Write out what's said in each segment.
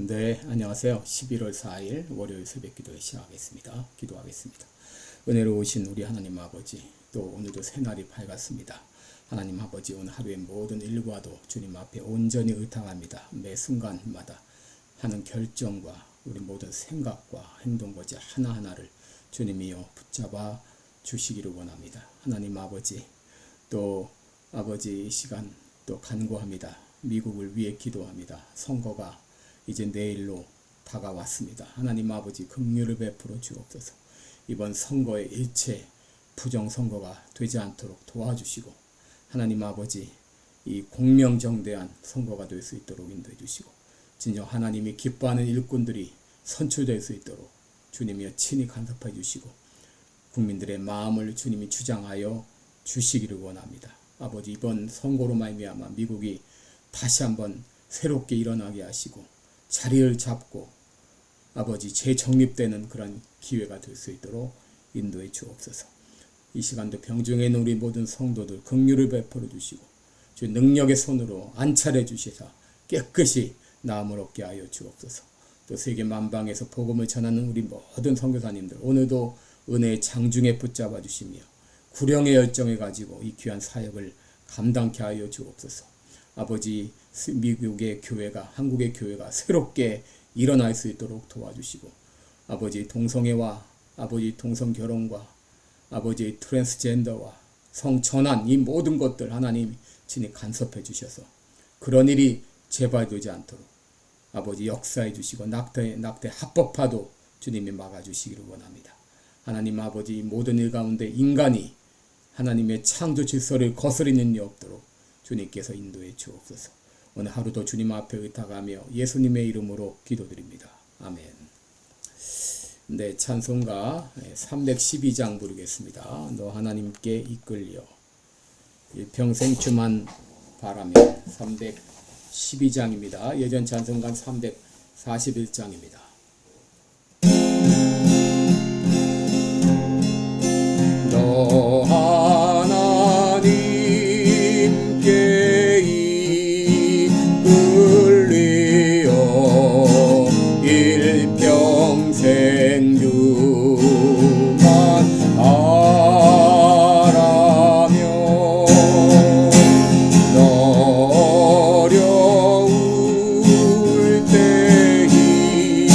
네, 안녕하세요. 11월 4일 월요일 새벽 기도 시작하겠습니다. 기도하겠습니다. 은혜로우신 우리 하나님 아버지, 또 오늘도 새날이 밝았습니다. 하나님 아버지, 오늘 하루의 모든 일과도 주님 앞에 온전히 의탁합니다. 매 순간마다 하는 결정과 우리 모든 생각과 행동거지 하나하나를 주님이여 붙잡아 주시기를 원합니다. 하나님 아버지, 또 아버지 이 시간 또 간구합니다. 미국을 위해 기도합니다. 선거가 이제 내일로 다가왔습니다. 하나님 아버지 긍휼을 베풀어 주옵소서. 이번 선거에 일체 부정선거가 되지 않도록 도와주시고, 하나님 아버지 이 공명정대한 선거가 될 수 있도록 인도해 주시고, 진정 하나님이 기뻐하는 일꾼들이 선출될 수 있도록 주님이여 친히 간섭해 주시고, 국민들의 마음을 주님이 주장하여 주시기를 원합니다. 아버지, 이번 선거로 말미암아 미국이 다시 한번 새롭게 일어나게 하시고 자리를 잡고 아버지 재정립되는 그런 기회가 될 수 있도록 인도해 주옵소서. 이 시간도 병중에 있는 우리 모든 성도들 긍휼을 베풀어 주시고 주 능력의 손으로 안찰해 주시사 깨끗이 나음을 얻게 하여 주옵소서. 또 세계 만방에서 복음을 전하는 우리 모든 선교사님들 오늘도 은혜의 장중에 붙잡아 주시며 구령의 열정을 가지고 이 귀한 사역을 감당케 하여 주옵소서. 아버지, 미국의 교회가, 한국의 교회가 새롭게 일어날 수 있도록 도와주시고, 아버지 동성애와 아버지 동성결혼과 아버지 트랜스젠더와 성전환 이 모든 것들 하나님 친히 간섭해 주셔서 그런 일이 재발되지 않도록 아버지 역사해 주시고 낙태 합법화도 주님이 막아주시기를 원합니다. 하나님 아버지 모든 일 가운데 인간이 하나님의 창조 질서를 거스리는 일 없도록 주님께서 인도해 주옵소서. 오늘 하루도 주님 앞에 의탁하며 예수님의 이름으로 기도드립니다. 아멘. 네, 찬송가 312장 부르겠습니다. 너 하나님께 이끌려 일평생 주만 바라며 312장입니다. 예전 찬송가 341장입니다. 너 하나님께 이끌려 일평생 주만 바라며 너 어려울 때이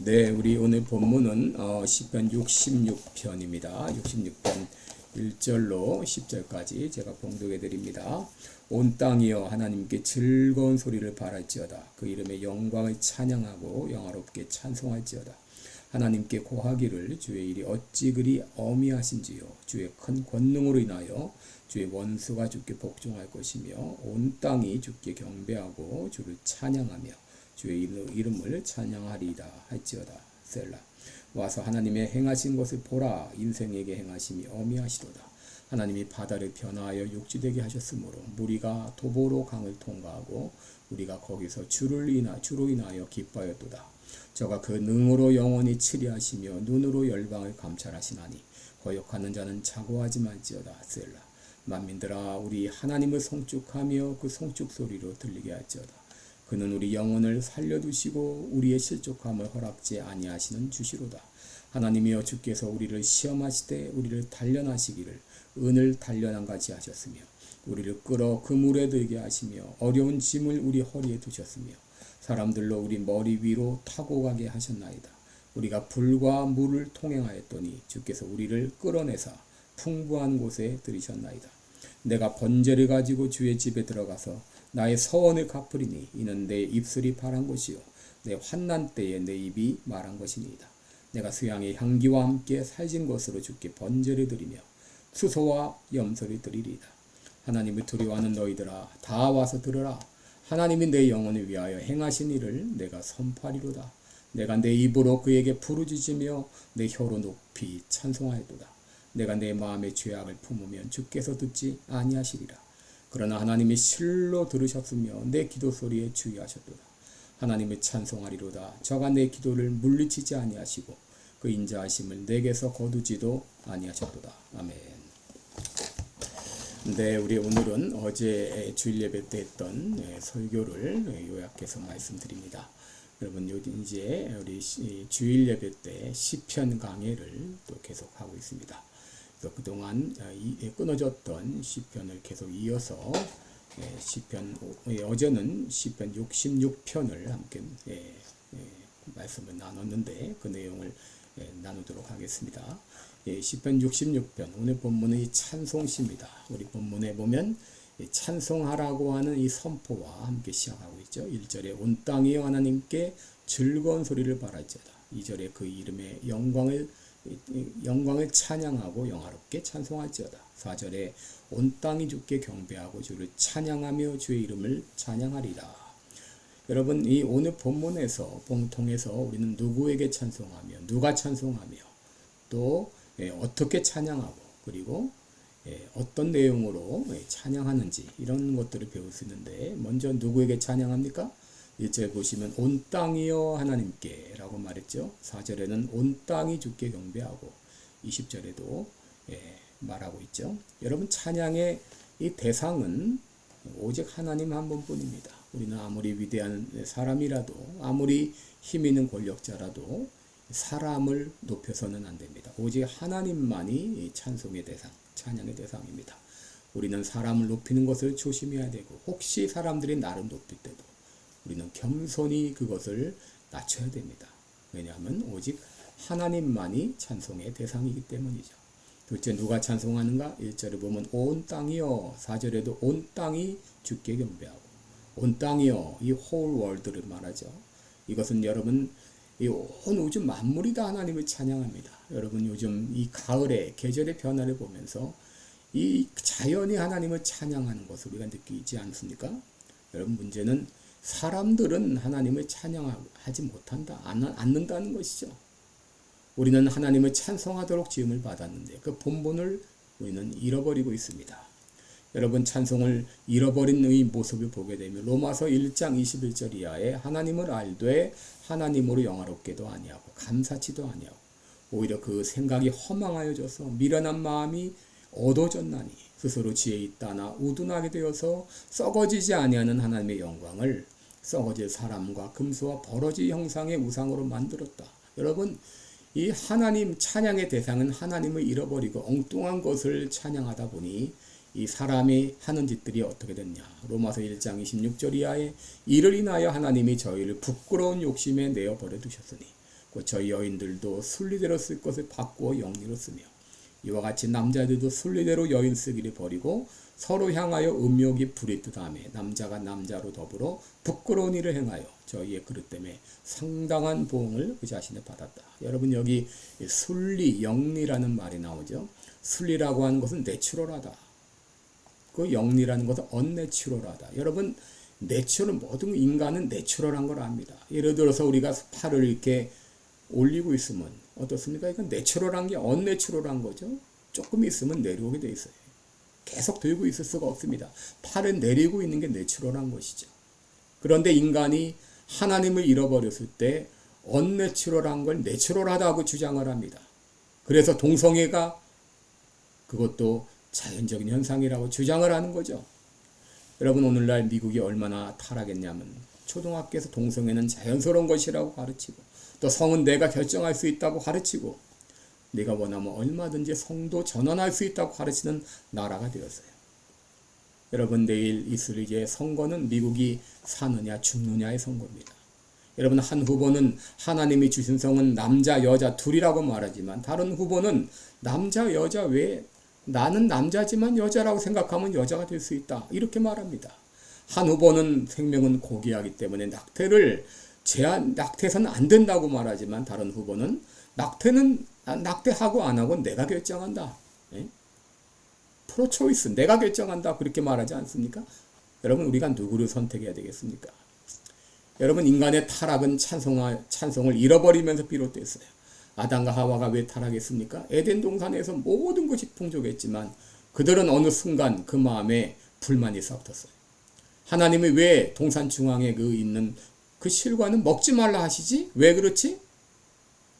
네, 우리 오늘 본문은 시편 66편입니다. 66편 1절로 10절까지 제가 봉독해 드립니다. 온 땅이여 하나님께 즐거운 소리를 발할지어다. 그 이름의 영광을 찬양하고 영화롭게 찬송할지어다. 하나님께 고하기를 주의 일이 어찌 그리 어미하신지요. 주의 큰 권능으로 인하여 주의 원수가 주께 복종할 것이며 온 땅이 주께 경배하고 주를 찬양하며 주의 이름을 찬양하리이다 할지어다. 셀라. 와서 하나님의 행하신 것을 보라. 인생에게 행하심이 어미하시도다. 하나님이 바다를 변화하여 육지되게 하셨으므로 무리가 도보로 강을 통과하고 우리가 거기서 주로 인하여 기뻐하였도다. 저가 그 능으로 영원히 치리하시며 눈으로 열방을 감찰하시나니 거역하는 자는 자고하지 말지어다. 셀라. 만민들아 우리 하나님을 송축하며 그 송축 소리로 들리게 할지어다. 그는 우리 영혼을 살려두시고 우리의 실족함을 허락지 아니하시는 주시로다. 하나님이여 주께서 우리를 시험하시되 우리를 단련하시기를 은을 단련한 같이 하셨으며 우리를 끌어 그물에 들게 하시며 어려운 짐을 우리 허리에 두셨으며 사람들로 우리 머리 위로 타고 가게 하셨나이다. 우리가 불과 물을 통행하였더니 주께서 우리를 끌어내사 풍부한 곳에 들이셨나이다. 내가 번제를 가지고 주의 집에 들어가서 나의 서원을 갚으리니 이는 내 입술이 바란 것이요 내 환난 때에 내 입이 말한 것이니이다. 내가 수양의 향기와 함께 살진 것으로 주께 번제를 드리며 수소와 염소를 드리리이다. 하나님을 두려워하는 너희들아 다 와서 들으라. 하나님이 내 영혼을 위하여 행하신 일을 내가 선포하리로다. 내가 내 입으로 그에게 부르짖으며 내 혀로 높이 찬송하였도다. 내가 내 마음의 죄악을 품으면 주께서 듣지 아니하시리라. 그러나 하나님이 실로 들으셨으며 내 기도 소리에 주의하셨도다. 하나님을 찬송하리로다. 저가 내 기도를 물리치지 아니하시고 그 인자하심을 내게서 거두지도 아니하셨도다. 아멘. 네, 우리 오늘은 어제 주일 예배 때 했던 설교를 요약해서 말씀드립니다. 여러분 이제 우리 주일 예배 때 시편 강해를 또 계속하고 있습니다. 그동안 끊어졌던 시편을 계속 이어서 시편 어제는 시편 66편을 함께 말씀을 나눴는데 그 내용을 나누도록 하겠습니다. 시편 66편 오늘 본문의 찬송시입니다. 우리 본문에 보면 찬송하라고 하는 이 선포와 함께 시작하고 있죠. 1절에 온 땅이여 하나님께 즐거운 소리를 발할지어다. 2절에 그 이름의 영광을 찬양하고 영화롭게 찬송할지어다. 4절에 온 땅이 주께 경배하고 주를 찬양하며 주의 이름을 찬양하리라. 여러분 이 오늘 본문에서 통해서 우리는 누구에게 찬송하며 누가 찬송하며 또 어떻게 찬양하고 그리고 어떤 내용으로 찬양하는지 이런 것들을 배울 수 있는데 먼저 누구에게 찬양합니까? 1절 보시면 온 땅이여 하나님께 라고 말했죠. 4절에는 온 땅이 주께 경배하고 20절에도 말하고 있죠. 여러분 찬양의 이 대상은 오직 하나님 한 분뿐입니다. 우리는 아무리 위대한 사람이라도 아무리 힘 있는 권력자라도 사람을 높여서는 안 됩니다. 오직 하나님만이 찬송의 대상, 찬양의 대상입니다. 우리는 사람을 높이는 것을 조심해야 되고 혹시 사람들이 나를 높일 때도 우리는 겸손히 그것을 낮춰야 됩니다. 왜냐하면 오직 하나님만이 찬송의 대상이기 때문이죠. 둘째 누가 찬송하는가? 1절에 보면 온 땅이여 4절에도 온 땅이 주께 경배하고 온 땅이여 이 whole world를 말하죠. 이것은 여러분 이 온 우주 만물이 다 하나님을 찬양합니다. 여러분 요즘 이 가을의 계절의 변화를 보면서 이 자연이 하나님을 찬양하는 것을 우리가 느끼지 않습니까? 여러분 문제는 사람들은 하나님을 찬양하지 못한다, 않는다는 것이죠. 우리는 하나님을 찬송하도록 지음을 받았는데 그 본분을 우리는 잃어버리고 있습니다. 여러분 찬송을 잃어버린 의 모습을 보게 되면 로마서 1장 21절 이하에 하나님을 알되 하나님으로 영화롭게도 아니하고 감사치도 아니하고 오히려 그 생각이 허망하여져서 미련한 마음이 어두워졌나니 스스로 지혜 있다나 우둔하게 되어서 썩어지지 아니하는 하나님의 영광을 썩어질 사람과 금수와 버러지 형상의 우상으로 만들었다. 여러분 이 하나님 찬양의 대상은 하나님을 잃어버리고 엉뚱한 것을 찬양하다 보니 이 사람이 하는 짓들이 어떻게 됐냐. 로마서 1장 26절 이하에 이를 인하여 하나님이 저희를 부끄러운 욕심에 내어버려 두셨으니 곧 저희 여인들도 순리대로 쓸 것을 바꾸어 영리로 쓰며 이와 같이 남자들도 순리대로 여인 쓰기를 버리고 서로 향하여 음욕이 부릿듯하며 남자가 남자로 더불어 부끄러운 일을 행하여 저희의 그릇 때문에 상당한 보응을 그 자신에 받았다. 여러분 여기 순리, 영리라는 말이 나오죠. 순리라고 하는 것은 내추럴하다. 그 영리라는 것은 언내추럴하다. 여러분 내추럴, 모든 인간은 내추럴한 걸 압니다. 예를 들어서 우리가 팔을 이렇게 올리고 있으면 어떻습니까? 이건 내추럴한 게 언내추럴한 거죠. 조금 있으면 내려오게 돼 있어요. 계속 들고 있을 수가 없습니다. 팔을 내리고 있는 게 내추럴한 것이죠. 그런데 인간이 하나님을 잃어버렸을 때 언내추럴한 걸 내추럴하다고 주장을 합니다. 그래서 동성애가 그것도 자연적인 현상이라고 주장을 하는 거죠. 여러분 오늘날 미국이 얼마나 타락했냐면 초등학교에서 동성애는 자연스러운 것이라고 가르치고 또 성은 내가 결정할 수 있다고 가르치고 네가 원하면 얼마든지 성도 전환할 수 있다고 가르치는 나라가 되었어요. 여러분 내일 있을 이제 선거는 미국이 사느냐 죽느냐의 선거입니다. 여러분 한 후보는 하나님이 주신 성은 남자 여자 둘이라고 말하지만 다른 후보는 남자 여자 외에 나는 남자지만 여자라고 생각하면 여자가 될 수 있다 이렇게 말합니다. 한 후보는 생명은 고귀하기 때문에 낙태해서는 안 된다고 말하지만 다른 후보는 낙태하고 안 하고 내가 결정한다. 프로초이스 내가 결정한다 그렇게 말하지 않습니까? 여러분 우리가 누구를 선택해야 되겠습니까? 여러분 인간의 타락은 찬송을 잃어버리면서 비롯됐어요. 아담과 하와가 왜 타락했습니까? 에덴 동산에서 모든 것이 풍족했지만 그들은 어느 순간 그 마음에 불만이 싹텄어요. 하나님이 왜 동산 중앙에 있는 그 실과는 먹지 말라 하시지? 왜 그렇지?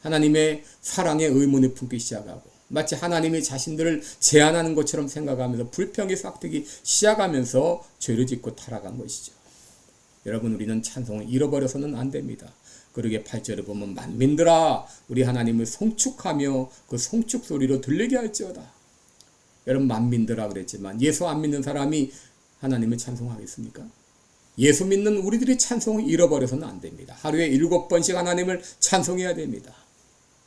하나님의 사랑에 의문을 품기 시작하고 마치 하나님이 자신들을 제한하는 것처럼 생각하면서 불평이 싹트기 시작하면서 죄를 짓고 타락한 것이죠. 여러분 우리는 찬송을 잃어버려서는 안 됩니다. 그러게 8절에 보면 만민들아 우리 하나님을 송축하며 그 송축 소리로 들리게 할지어다. 여러분 만민들아 그랬지만 예수 안 믿는 사람이 하나님을 찬송하겠습니까? 예수 믿는 우리들이 찬송을 잃어버려서는 안 됩니다. 하루에 7번씩 하나님을 찬송해야 됩니다.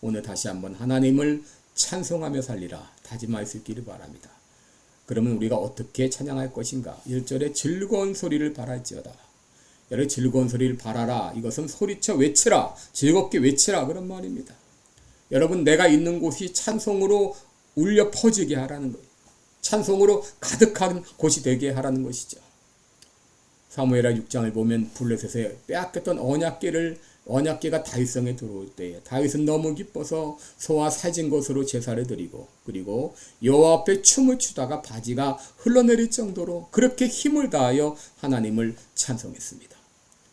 오늘 다시 한번 하나님을 찬송하며 살리라 다짐할 수 있기를 바랍니다. 그러면 우리가 어떻게 찬양할 것인가? 1절에 즐거운 소리를 바랄지어다. 여러분 즐거운 소리를 바라라. 이것은 소리쳐 외치라. 즐겁게 외치라 그런 말입니다. 여러분 내가 있는 곳이 찬송으로 울려 퍼지게 하라는 거예요. 찬송으로 가득한 곳이 되게 하라는 것이죠. 사무엘하 6장을 보면 블레셋에 빼앗겼던 언약궤가 다윗성에 들어올 때에 다윗은 너무 기뻐서 소와 살진 것으로 제사를 드리고 그리고 여호와 앞에 춤을 추다가 바지가 흘러내릴 정도로 그렇게 힘을 다하여 하나님을 찬송했습니다.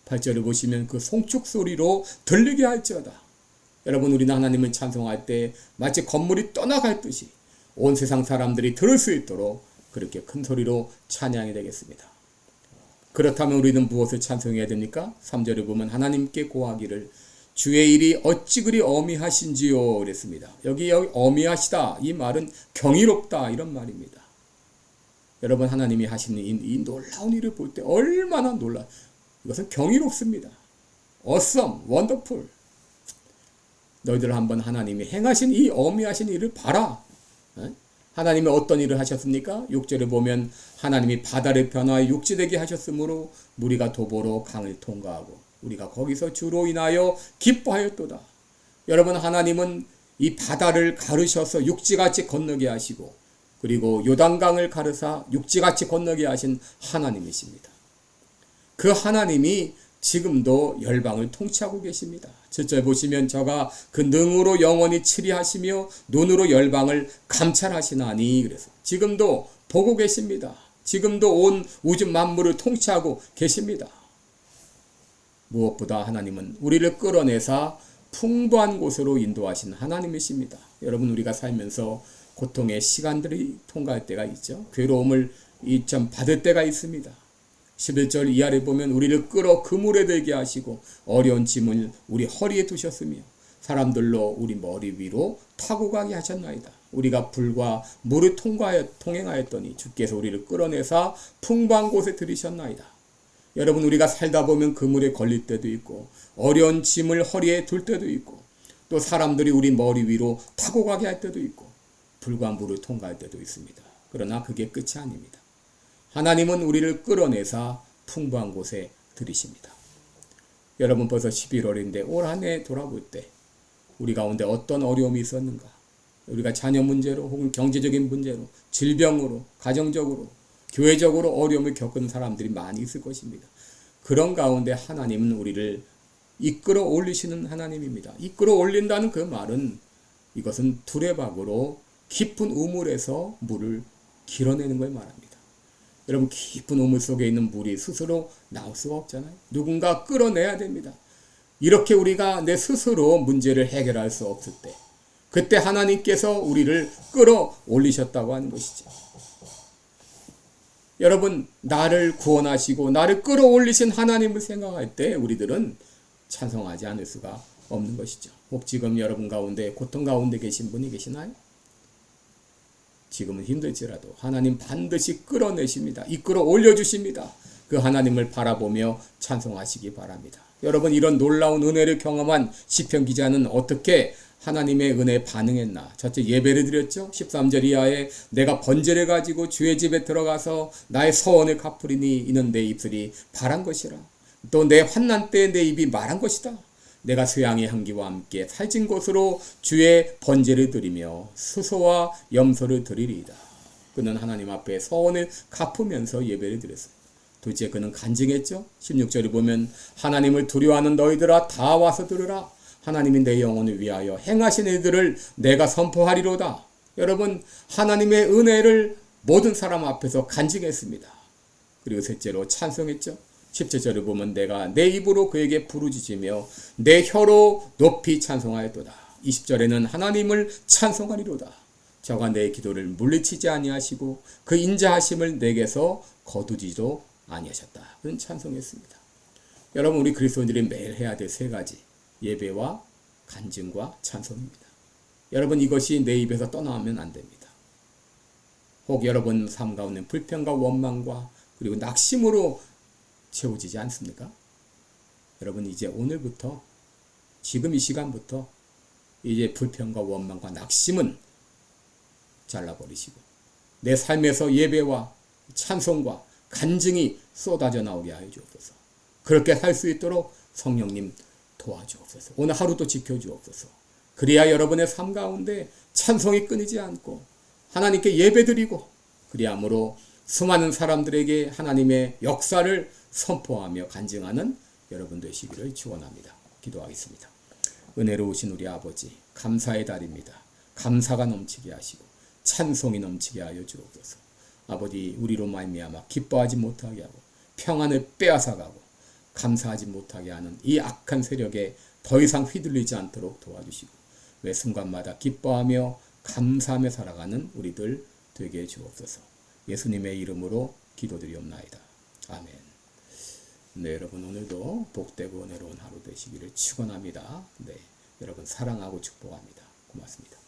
8절을 보시면 그 송축 소리로 들리게 할지어다. 여러분 우리는 하나님을 찬송할 때 마치 건물이 떠나갈 듯이 온 세상 사람들이 들을 수 있도록 그렇게 큰 소리로 찬양이 되겠습니다. 그렇다면 우리는 무엇을 찬송해야 됩니까? 3절에 보면 하나님께 고하기를 주의 일이 어찌 그리 어미하신지요 그랬습니다. 여기 어미하시다 이 말은 경이롭다 이런 말입니다. 여러분 하나님이 하시는 이 놀라운 일을 볼 때 얼마나 이것은 경이롭습니다. awesome, wonderful. 너희들 한번 하나님이 행하신 이 어미하신 일을 봐라. 하나님이 어떤 일을 하셨습니까? 6절에 보면 하나님이 바다를 변화해 육지되게 하셨으므로 무리가 도보로 강을 통과하고 우리가 거기서 주로 인하여 기뻐하였도다. 여러분 하나님은 이 바다를 가르셔서 육지같이 건너게 하시고 그리고 요단강을 가르사 육지같이 건너게 하신 하나님이십니다. 그 하나님이 지금도 열방을 통치하고 계십니다. 7절 보시면 저가 그 능으로 영원히 치리하시며 눈으로 열방을 감찰하시나니 그래서 지금도 보고 계십니다. 지금도 온 우주 만물을 통치하고 계십니다. 무엇보다 하나님은 우리를 끌어내사 풍부한 곳으로 인도하신 하나님이십니다. 여러분 우리가 살면서 고통의 시간들이 통과할 때가 있죠. 괴로움을 받을 때가 있습니다. 11절 이하를 보면 우리를 끌어 그물에 들게 하시고 어려운 짐을 우리 허리에 두셨으며 사람들로 우리 머리 위로 타고 가게 하셨나이다. 우리가 불과 물을 통행하였더니 주께서 우리를 끌어내사 풍부한 곳에 들이셨나이다. 여러분 우리가 살다 보면 그물에 걸릴 때도 있고 어려운 짐을 허리에 둘 때도 있고 또 사람들이 우리 머리 위로 타고 가게 할 때도 있고 불과 물을 통과할 때도 있습니다. 그러나 그게 끝이 아닙니다. 하나님은 우리를 끌어내사 풍부한 곳에 들이십니다. 여러분 벌써 11월인데 올 한 해 돌아볼 때 우리 가운데 어떤 어려움이 있었는가? 우리가 자녀 문제로 혹은 경제적인 문제로 질병으로 가정적으로 교회적으로 어려움을 겪은 사람들이 많이 있을 것입니다. 그런 가운데 하나님은 우리를 이끌어 올리시는 하나님입니다. 이끌어 올린다는 그 말은 이것은 두레박으로 깊은 우물에서 물을 길어내는 걸 말합니다. 여러분 깊은 우물 속에 있는 물이 스스로 나올 수가 없잖아요. 누군가 끌어내야 됩니다. 이렇게 우리가 내 스스로 문제를 해결할 수 없을 때 그때 하나님께서 우리를 끌어올리셨다고 하는 것이죠. 여러분 나를 구원하시고 나를 끌어올리신 하나님을 생각할 때 우리들은 찬송하지 않을 수가 없는 것이죠. 혹 지금 여러분 가운데 고통 가운데 계신 분이 계시나요? 지금은 힘들지라도 하나님 반드시 끌어내십니다. 이끌어 올려주십니다. 그 하나님을 바라보며 찬송하시기 바랍니다. 여러분 이런 놀라운 은혜를 경험한 시편 기자는 어떻게 하나님의 은혜에 반응했나? 첫째 예배를 드렸죠. 13절 이하에 내가 번제를 가지고 주의 집에 들어가서 나의 서원을 갚으리니 이는 내 입술이 바란 것이라. 또 내 환난 때에 내 입이 말한 것이다. 내가 수양의 향기와 함께 살진 곳으로 주의 번제를 드리며 수소와 염소를 드리리이다. 그는 하나님 앞에 서원을 갚으면서 예배를 드렸어요. 둘째 그는 간증했죠. 16절을 보면 하나님을 두려워하는 너희들아 다 와서 들으라. 하나님이 내 영혼을 위하여 행하신 일들을 내가 선포하리로다. 여러분 하나님의 은혜를 모든 사람 앞에서 간증했습니다. 그리고 셋째로 찬송했죠. 17절을 보면 내가 내 입으로 그에게 부르짖으며 내 혀로 높이 찬송하였도다. 20절에는 하나님을 찬송하리로다. 저가 내 기도를 물리치지 아니하시고 그 인자하심을 내게서 거두지도 아니하셨다. 그런 찬송했습니다. 여러분 우리 그리스도인들이 매일 해야 될 세 가지 예배와 간증과 찬송입니다. 여러분 이것이 내 입에서 떠나면 안 됩니다. 혹 여러분 삶 가운데 불평과 원망과 그리고 낙심으로 채워지지 않습니까? 여러분 이제 오늘부터 지금 이 시간부터 이제 불평과 원망과 낙심은 잘라버리시고 내 삶에서 예배와 찬송과 간증이 쏟아져 나오게 하여 주옵소서. 그렇게 살 수 있도록 성령님 도와주옵소서. 오늘 하루도 지켜주옵소서. 그래야 여러분의 삶 가운데 찬송이 끊이지 않고 하나님께 예배드리고 그리함으로 수많은 사람들에게 하나님의 역사를 선포하며 간증하는 여러분 되시기를 축원합니다. 기도하겠습니다. 은혜로우신 우리 아버지 감사의 달입니다. 감사가 넘치게 하시고 찬송이 넘치게 하여 주옵소서. 아버지 우리로 말미암아 기뻐하지 못하게 하고 평안을 빼앗아가고 감사하지 못하게 하는 이 악한 세력에 더 이상 휘둘리지 않도록 도와주시고 매 순간마다 기뻐하며 감사하며 살아가는 우리들 되게 해 주옵소서. 예수님의 이름으로 기도드리옵나이다. 아멘. 네, 여러분 오늘도 복되고 은혜로운 하루 되시기를 축원합니다. 네, 여러분 사랑하고 축복합니다. 고맙습니다.